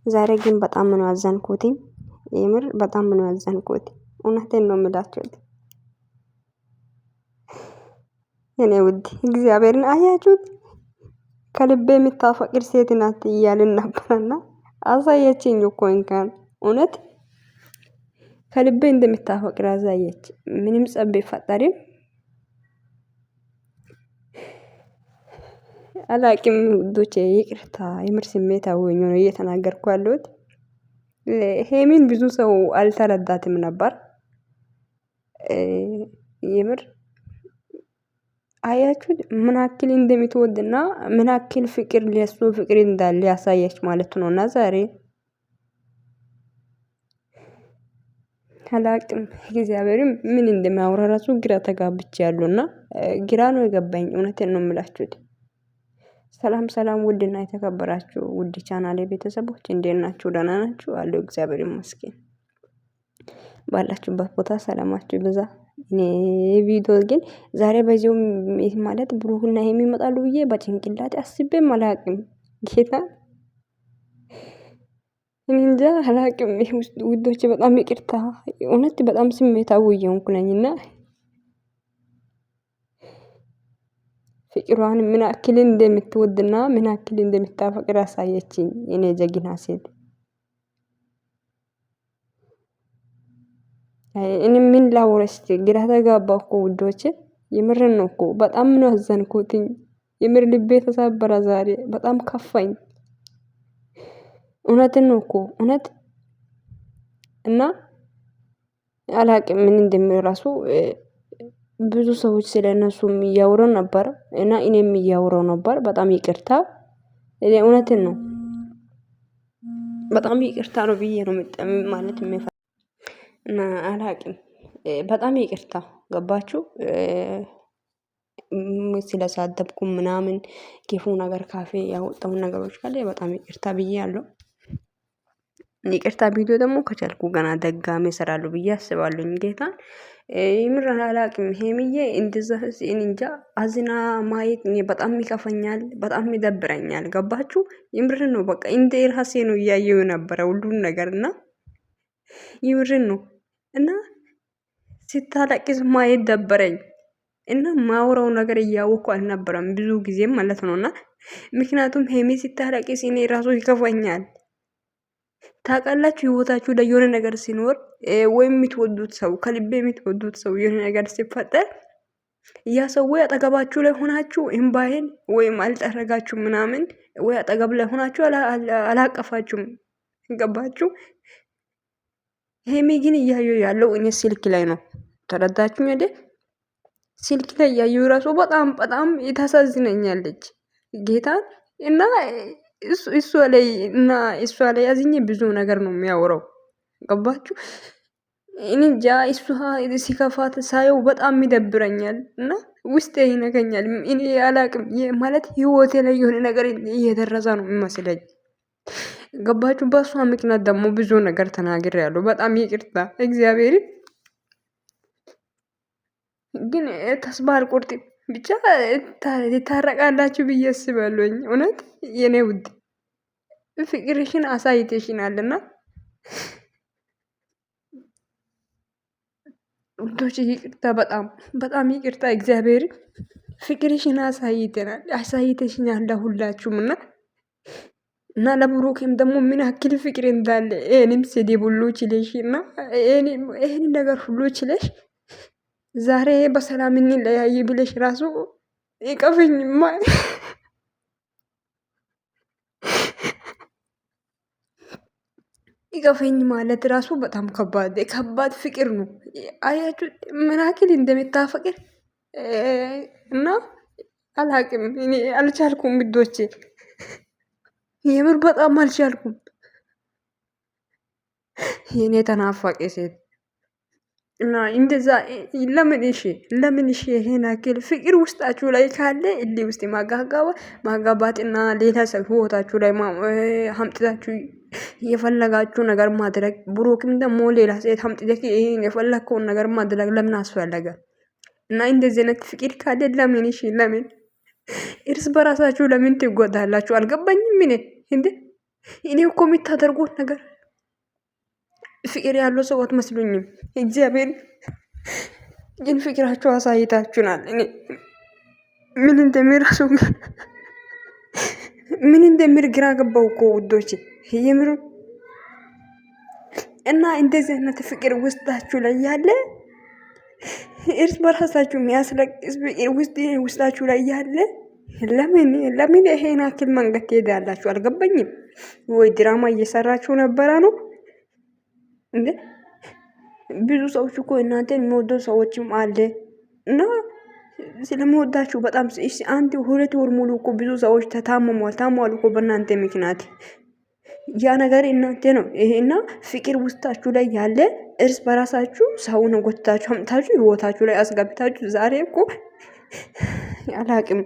ዛሬ ግን በጣም ነው ያዘንኩት። የምር በጣም ነው ያዘንኩት። እውነቴን ነው የምላችሁት የኔ ውድ እግዚአብሔርን አያችሁት። ከልቤ የምታፈቅር ሴት ናት እያልን ነበርና አሳየችኝ እኮ እንኳን እውነት ከልቤ እንደምታፈቅር አሳየች። ምንም ጸብ ቢፈጠርም አላቅም ውዶቼ ይቅርታ የምር ስሜታዊ ሆኜ ነው እየተናገርኩ ያለሁት። ሄሚን ብዙ ሰው አልተረዳትም ነበር። የምር አያችሁት ምን ያክል እንደምትወድና ምን ያክል ፍቅር ለሱ ፍቅር እንዳለ ያሳየች ማለት ነው። እና ዛሬ አላቅም እግዚአብሔርም ምን እንደሚያወራ ራሱ ግራ ተጋብቻለሁና ግራ ነው የገባኝ። እውነቴን ነው የምላችሁት። ሰላም ሰላም ውድና የተከበራችሁ ውድ ቻናሌ ቤተሰቦች እንዴት ናችሁ? ደህና ናችሁ? አለሁ እግዚአብሔር ይመስገን። ባላችሁበት ቦታ ሰላማችሁ ይብዛ። እኔ ቪዲዮ ግን ዛሬ በዚሁ ማለት ብሩክና ሄሚ ይመጣሉ ብዬ በጭንቅላቴ አስቤም አላቅም። ጌታ እንጃ አላቅም። ውዶቼ በጣም ይቅርታ እውነት በጣም ስሜታዊ እየሆንኩ ነኝና ፍቅሯን ምን ያክል እንደምትወድና ምን ያክል እንደምታፈቅር አሳየችኝ የኔ ጀግና ሴት። እኔ ምን ላውራ እስቲ ግራ ተጋባሁ እኮ ውዶቼ። የምርን ነው እኮ በጣም ነው ያዘንኩትኝ። የምር ልቤ ተሰበረ ዛሬ በጣም ከፋኝ። እውነትን ነው እኮ እውነት እና አላቅም ምን እንደሚል ራሱ ብዙ ሰዎች ስለነሱም እያወሩ ነበር እና እኔም እያወራው ነበር። በጣም ይቅርታ እኔ እውነትን ነው በጣም ይቅርታ ነው ብዬ ነው ማለት እና አላቅም በጣም ይቅርታ ገባችሁ። ስለሳደብኩም ምናምን ክፉ ነገር ካፌ ያወጣውን ነገሮች ካለ በጣም ይቅርታ ብያለሁ። ይቅርታ ቪዲዮ ደግሞ ከቻልኩ ገና ደጋሜ እሰራለሁ ብዬ አስባለሁኝ። ጌታን የምር አላቅም ሄሚዬ እንደዛ እንጃ አዝና ማየት እኔ በጣም ይከፋኛል፣ በጣም ይደብረኛል። ገባችሁ የምርን ነው በቃ እንደ ራሴ ነው እያየሁ ነበረ ሁሉን ነገር እና የምርን ነው እና ስታለቅስ ማየት ደበረኝ እና ማውራው ነገር እያወቅኩ አልነበረም ብዙ ጊዜም ማለት ነውና ምክንያቱም ሄሚ ስታለቅስ እኔ ራሱ ይከፋኛል። ታውቃላችሁ ህይወታችሁ ላይ የሆነ ነገር ሲኖር ወይም የምትወዱት ሰው ከልቤ የምትወዱት ሰው የሆነ ነገር ሲፈጠር ያ ሰው ወይ አጠገባችሁ ላይ ሆናችሁ እምባዬን ወይም አልጠረጋችሁም ምናምን ወይ አጠገብ ላይ ሆናችሁ አላቀፋችሁም። ገባችሁ? ሄሚ ግን እያየሁ ያለው እኔ ስልክ ላይ ነው። ተረዳችሁኝ አይደል? ስልክ ላይ እያየሁ ራሱ በጣም በጣም ታሳዝነኛለች ጌታን እና እሷ ላይ አዝኜ ብዙ ነገር ነው የሚያወራው። ገባችሁ? እኔ እንጃ እሷ ሲከፋት ሳየው በጣም ይደብረኛል እና ውስጤ ይነገኛል። እኔ አላቅም ማለት ህይወቴ ላይ የሆነ ነገር እየደረሰ ነው የሚመስለኝ። ገባችሁ? በሷ ምክንያት ደግሞ ብዙ ነገር ተናግሬያለሁ። በጣም ይቅርታ እግዚአብሔርን ግን ተስፋ አልቆርጥም። ብቻ ታረቃላችሁ ብዬ አስባለሁኝ። እውነት የኔ ውድ ፍቅርሽን አሳይተሽናልና ውዶች ይቅርታ በጣም በጣም ይቅርታ። እግዚአብሔር ፍቅርሽን አሳይተሽኛል ለሁላችሁም እና ለብሩክም ደግሞ ምን ያክል ፍቅር እንዳለ ይሄንም ስድብ ሁሉ ችለሽ እና ይሄን ነገር ሁሉ ችለሽ ዛሬ በሰላም እንለያይ ብለሽ ራሱ ይቀፈኝማ ይቀፈኝ ማለት ራሱ በጣም ከባድ ፍቅር ነው። አያችሁ ምን ያክል እንደምታፈቅር እና አላቅም እኔ አልቻልኩም ውዶቼ የምር በጣም አልቻልኩም። የኔ ተናፋቂ ሴት እና እንደዛ ለምን ይሄን ያክል ፍቅር ውስጣችሁ ላይ ካለ እልህ ውስጥ ማጋባትና ሌላ ሰው ህይወታችሁ ላይ አምጥታችሁ የፈለጋችሁ ነገር ማድረግ ብሩክም ደግሞ ሌላ ሴት አምጥተህ ይሄን የፈለከውን ነገር ማድረግ ለምን አስፈለገ? እና እንደዚህ አይነት ፍቅር ካለ ለምን እርስ በራሳችሁ ለምን ትጎዳላችሁ? አልገባኝም እኔ እንዴ እኔ እኮ የምታደርጉት ነገር ፍቅር ያለው ሰው አትመስሉኝም። እግዚአብሔር ግን ፍቅራችሁ አሳይታችሁናል። እኔ ምን እንደሚራሱ ምን እንደሚል ግራ ገባው እኮ ውዶች የምሩ እና እንደዚህ አይነት ፍቅር ውስጣችሁ ላይ ያለ እርስ በራሳችሁ የሚያስለቅስ ፍቅር ውስጣችሁ ላይ ያለ ለምን ይሄን አክል መንገድ ትሄዳላችሁ? አልገባኝም። ወይ ድራማ እየሰራችሁ ነበረ ነው እንዴ? ብዙ ሰዎች እኮ እናንተን የሚወዱ ሰዎችም አለ እና ስለምወዳችሁ በጣም አንድ 2 ወር ሙሉ እኮ ብዙ ሰዎች ታሟል እኮ በእናንተ ምክንያት። ያ ነገር እናንተ ነው ይሄና ፍቅር ውስጣችሁ ላይ ያለ እርስ በራሳችሁ ሰውን ጎትታችሁ አምጣችሁ ህይወታችሁ ላይ አስገብታችሁ ዛሬ እኮ አላቅም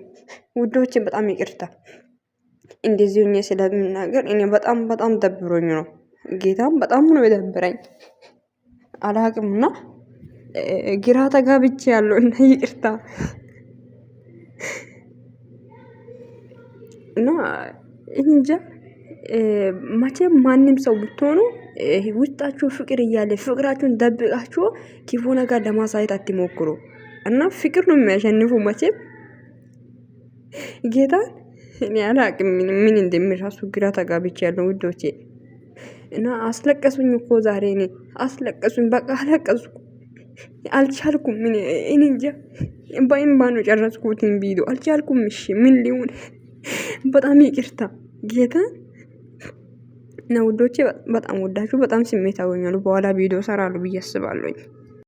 ውዶችን በጣም ይቅርታ እንደዚህ ሆኜ ስለምናገር እኔ በጣም ደብሮኝ ነው። ጌታም በጣም ነው የደበረኝ። አላቅምና ግራ ተጋብቼ ያለው እና ይቅርታ እና እንጃ መቼም ማንም ሰው ብትሆኑ ውስጣችሁ ፍቅር እያለ ፍቅራችሁን ደብቃችሁ ክፉ ነገር ለማሳየት አትሞክሩ እና ፍቅር ነው የሚያሸንፉ መቼም ጌታ እኔ አላቅም ምን እንደሚራሱ ግራ ተጋብቼ ያለው ውዶቼ እና አስለቀሱኝ እኮ ዛሬ እኔ አስለቀሱኝ። በቃ አለቀስኩ አልቻልኩም። እኔ እንጃ በእንባ ነው ጨረስኩትን ቪዲዮ አልቻልኩም። እሺ ምን ሊሆን በጣም ይቅርታ ጌታ እና ውዶቼ በጣም ወዳችሁ በጣም ስሜታዊ ሆኛለሁ። በኋላ ቪዲዮ ሰራለሁ ብዬ አስባለሁኝ።